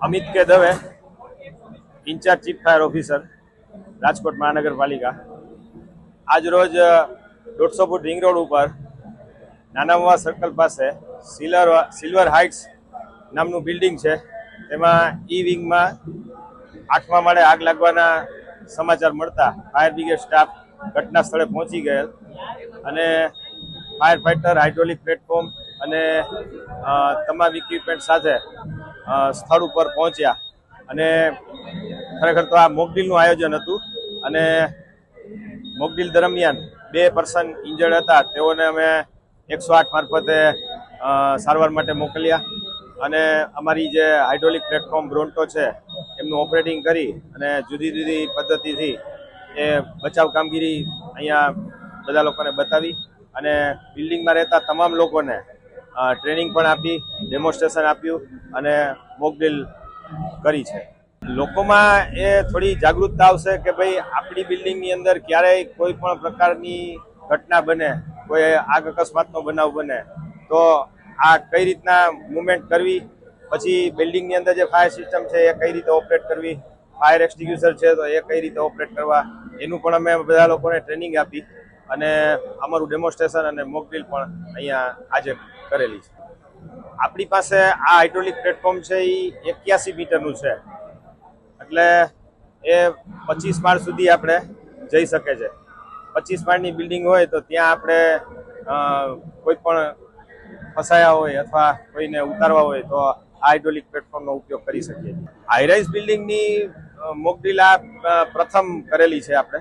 Amit K Dave, incharge chief fire officer, Rajkot महानगरपालिका। आज रोज 150 फूट रिंग रोड पर नानामवा सर्कल पास सिल्वर हाइट्स नामनु बिल्डिंग है। ई विंग में 8मा माळे आग लागवाना समाचार मळता फायर ब्रिगेड स्टाफ घटना स्थले पहोंची गયેલ અને फायर फाइटर हाइड्रोलिक प्लेटफॉर्म અને તમામ ઇક્વિપમેન્ટ સાથે સ્થળ ઉપર પહોંચ્યા અને ખરેખર તો આ મોકડ્રીલનું આયોજન હતું અને મોકડ્રીલ દરમિયાન 2 પર્સન ઇન્જર્ડ હતા, તેઓને અમે 108 મારફતે સારવાર માટે મોકલ્યા અને અમારી જે હાઇડ્રોલિક પ્લેટફોર્મ બ્રોન્ટો છે એમનું ઓપરેટિંગ કરી અને જુદી જુદી પદ્ધતિથી એ બચાવ કામગીરી અહીંયા બધા લોકોને બતાવી અને બિલ્ડિંગમાં રહેતા તમામ લોકોને ટ્રેનિંગ પણ આપી, ડેમોન્સ્ટ્રેશન આપ્યું અને મોકડ્રીલ કરી છે। લોકોમાં એ થોડી જાગૃતતા આવશે કે ભાઈ આપણી બિલ્ડિંગની અંદર ક્યારેય કોઈ પણ પ્રકારની ઘટના બને, કોઈ આગ અકસ્માતનો બનાવ બને તો આ કઈ રીતના મૂવમેન્ટ કરવી, પછી બિલ્ડિંગની અંદર જે ફાયર સિસ્ટમ છે એ કઈ રીતે ઓપરેટ કરવી, ફાયર એક્સટિંગ્યુશર છે તો એ કઈ રીતે ઓપરેટ કરવા, એનું પણ અમે બધા લોકોને ટ્રેનિંગ આપી અને અમારું ડેમોન્સ્ટ્રેશન અને મોકડ્રીલ પણ અહીંયા આજે કરેલી છે। આપણી પાસે આ હાઇડ્રોલિક પ્લેટફોર્મ છે એ 81 મીટરનું છે, એટલે એ 25 માળ સુધી આપણે જઈ શકે છે। 25 માળની બિલ્ડિંગ હોય તો ત્યાં આપણે કોઈ પણ ફસાયા હોય અથવા કોઈને ઉતારવા હોય તો આ હાઇડ્રોલિક પ્લેટફોર્મનો ઉપયોગ કરી શકીએ। હાઈરાઇઝ બિલ્ડિંગની મોકડ્રીલ આ પ્રથમ કરેલી છે આપણે,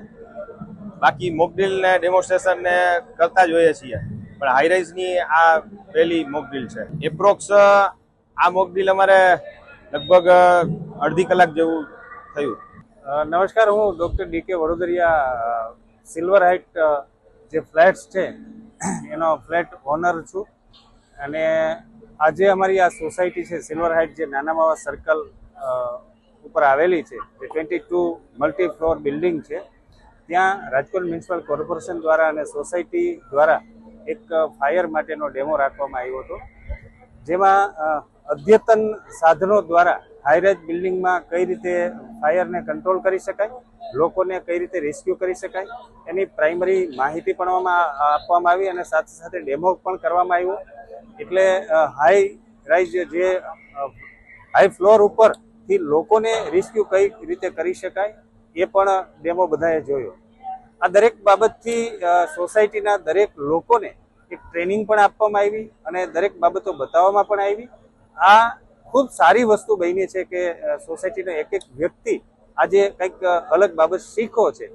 બાકી મોકડ્રીલ ને ડેમોન્સ્ટ્રેશન ને કરતા જ હોઈએ છીએ, પણ હાઈરાઇઝની આ પહેલી મોકડ્રીલ છે। એપ્રોક્સ આ મોકડ્રીલ અમારે લગભગ અડધી કલાક જેવું થયું। નમસ્કાર, હું doctor DK Vadodariya silver height જે ફ્લેટ્સ છે એનો ફ્લેટ ઓનર છું અને આજે અમારી આ સોસાયટી છે સિલ્વર હાઇટ જે નાનામાવા સર્કલ ઉપર આવેલી છે, જે 22 મલ્ટી ફ્લોર બિલ્ડિંગ છે, ત્યાં રાજકોટ મ્યુનિસિપલ કોર્પોરેશન દ્વારા અને સોસાયટી દ્વારા એક ફાયર માટેનો ડેમો રાખવામાં આવ્યો હતો, જેમાં અદ્યતન સાધનો દ્વારા હાઈરાઇઝ બિલ્ડિંગમાં કઈ રીતે ફાયરને કંટ્રોલ કરી શકાય, લોકોને કઈ રીતે રેસ્ક્યુ કરી શકાય એની પ્રાઇમરી માહિતી પણ આપવામાં આવી અને સાથે સાથે ડેમો પણ કરવામાં આવ્યો। એટલે હાઈ રાઇઝ જે હાઈ ફ્લોર ઉપરથી લોકોને રેસ્ક્યુ કઈ રીતે કરી શકાય એ પણ ડેમો બધાએ જોયો। આ દરેક બાબતથી સોસાયટીના દરેક લોકોને એક ટ્રેનિંગ પણ આપવામાં આવી અને દરેક બાબતો બતાવવામાં પણ આવી। આ ખૂબ સારી વસ્તુ બની છે કે સોસાયટીનો એક એક વ્યક્તિ આજે કંઈક અલગ બાબત શીખો છે।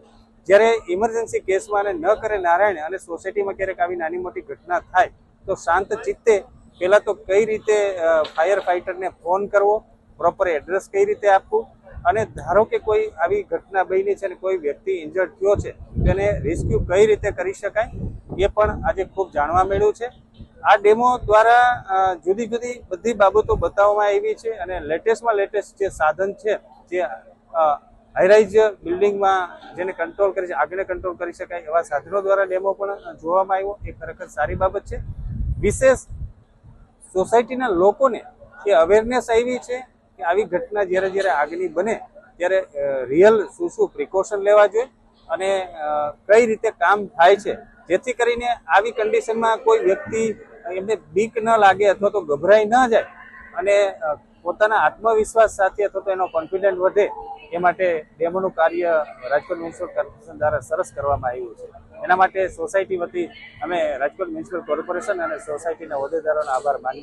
જ્યારે ઇમરજન્સી કેસમાં અને ન કરે નારાયણ અને સોસાયટીમાં ક્યારેક આવી નાની મોટી ઘટના થાય તો શાંત ચિત્તે પહેલાં તો કઈ રીતે ફાયર ફાઇટરને ફોન કરવો, પ્રોપર એડ્રેસ કઈ રીતે આપવું અને ધારો કે કોઈ આવી ઘટના બની છે અને કોઈ વ્યક્તિ ઇન્જર્ડ થયો છે તેને રેસ્ક્યુ કઈ રીતે કરી શકાય એ પણ આજે ખૂબ જાણવા મળ્યું છે। આ ડેમો દ્વારા જુદી જુદી બધી બાબતો બતાવવામાં આવી છે અને લેટેસ્ટમાં લેટેસ્ટ જે સાધન છે, જે હાઈરાઇઝ બિલ્ડિંગમાં જેને કંટ્રોલ કરી છે, આગને કંટ્રોલ કરી શકાય એવા સાધનો દ્વારા ડેમો પણ જોવામાં આવ્યો, એ ખરેખર સારી બાબત છે। વિશેષ સોસાયટીના લોકોને એ અવેરનેસ આવી છે કે આવી ઘટના જ્યારે જ્યારે આગની બને ત્યારે રિયલ શું પ્રિકોશન લેવા જોઈએ અને કઈ રીતે કામ થાય છે, જેથી કરીને આવી કન્ડિશનમાં કોઈ વ્યક્તિ એમને બીક ન લાગે અથવા તો ગભરાઈ ન જાય અને પોતાના આત્મવિશ્વાસ સાથે અથવા તો એનો કોન્ફિડન્સ વધે એ માટે ડેમોનું કાર્ય રાજકોટ મ્યુનિસિપલ કોર્પોરેશન દ્વારા સરસ કરવામાં આવ્યું છે। એના માટે સોસાયટી વતી અમે રાજકોટ મ્યુનિસિપલ કોર્પોરેશન અને સોસાયટીના હોદ્દેદારોનો આભાર માનીએ।